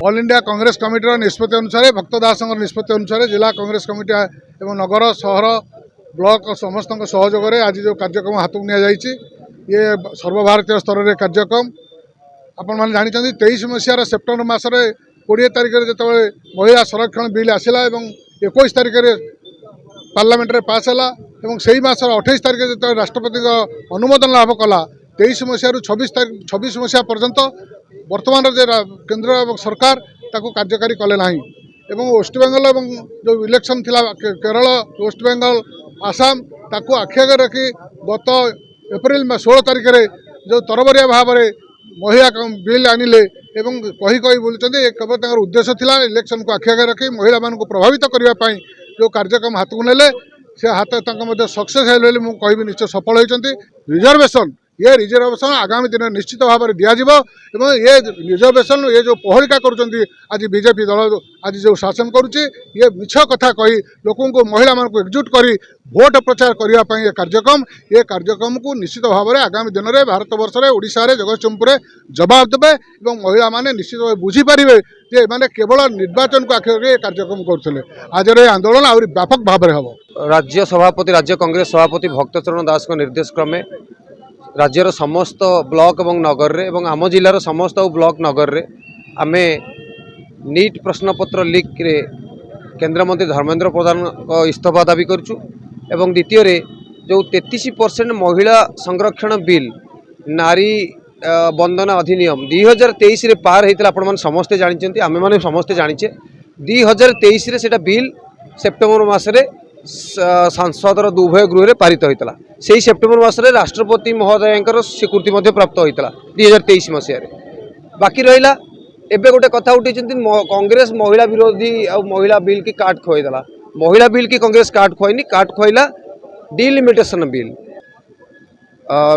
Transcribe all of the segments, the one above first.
all India Congress committee निष्पत्ति अनुसार भक्त दास निष्पत्ति अनुसार जिला कांग्रेस कमिटी एवं नगर सहर ब्लॉक समस्त सहयोग आज जो कार्यक्रम हाथ को नि ये सर्वभारतीय स्तर में कार्यक्रम आपण मैंने जानते 23 मसीहार सेप्टेम्बर मसरे 20 तारिख जो महिला संरक्षण बिल आसला 21 तारिख पार्लियामेंट रे पास है से ही मसर 28 तारिख जो राष्ट्रपति अनुमोदन लाभ कला 23 मसीह 26 मसीहा पर्यंत वर्तमान केंद्र और सरकार ताकू कार्यकारी कले ना वेस्ट बेंगल जो इलेक्शन थिला केरल वेस्ट बेंगल आसाम ताकू आखि आगे रखी गत एप्रिल 16 तारिख में जो तरबरिया भाव में महिला बिल आनिले कही बोलते केवल उद्देश्य थिला इलेक्शन को आखि आगे रखी महिला मान को प्रभावित करने जो कार्यक्रम हाथ को नेले से हाथ सक्सेस है कहि निश्चय सफल होती रिजर्वेशन ये रिजर्वेशन आगामी दिन में निश्चित भाव में दिज्व ये रिजर्वेशन ये जो पहलिका कर आज बीजेपी दल आज जो शासन करुच्ची ये मिछ कथा कही लोकों को महिला मान को एकजुट कर भोट प्रचार करने ये कार्यक्रम को निश्चित भाव में आगामी दिन में भारत वर्ष में ओडिशा रे जगतसिंहपुर जवाब देवे और महिला माने निश्चित भाव बुझीपारे जे माने केवल निर्वाचन को आखिर ये कार्यक्रम करते आज ये आंदोलन आहरी व्यापक भाव में हम राज्य सभापति राज्य कांग्रेस सभापति भक्तचरण दास निर्देश क्रमे राज्यर समस्त ब्लॉक और नगर रे एवं आम जिलार समस्त ब्लॉक नगर रे आमे नीट प्रश्नपत्र लीक रे केंद्र मंत्री धर्मेंद्र प्रधान को इस्तीफा दाबी करचु एवं द्वितीय रे जो 33% महिला संरक्षण बिल नारी बंधन अधिनियम 2023 रे पार होता आपण मैंने समस्ते जानते आम मैंने समस्ते जाचे 2023 रे सेटा बिल सेप्टेम्बर मसरे सांसदर दुभय गृह पारित होता से सेप्टेम्बर मसरे राष्ट्रपति महोदय स्वीकृति प्राप्त होता 2023 मसीह बाकी रहा एबे गोटे कथा उठी कांग्रेस महिला विरोधी आ महिला बिल की काट खोईदेला महिला बिल की कांग्रेस काट खोईनी काट खोईला डिलिमिटेशन बिल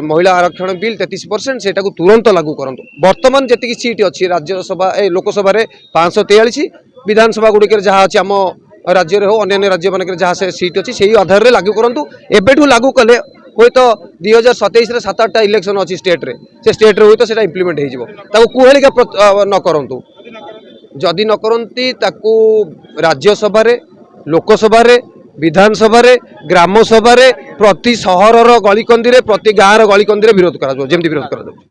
महिला आरक्षण बिल 33% से तुरंत लागू करंतु वर्तमान जी सीट अच्छी राज्यसभा लोकसभा 543 विधानसभा गुड़िक जहाँ अच्छी आम राज्य हो अन्य राज्य मान जहाँ से सीट अच्छी से आधार में लागू करूँ एबेठू लागू कले हुए तो 2027 रे 7-8टा इलेक्शन अच्छी स्टेट रे से स्टेट रे हुए तो सेटा इम्प्लीमेंट हो कुहेलिका न करूँ जदि न करती राज्यसभा लोकसभा विधानसभा ग्राम सभा प्रति सहर गलिकंदी प्रति गाँव गलिकंदी विरोध करा विरोध करा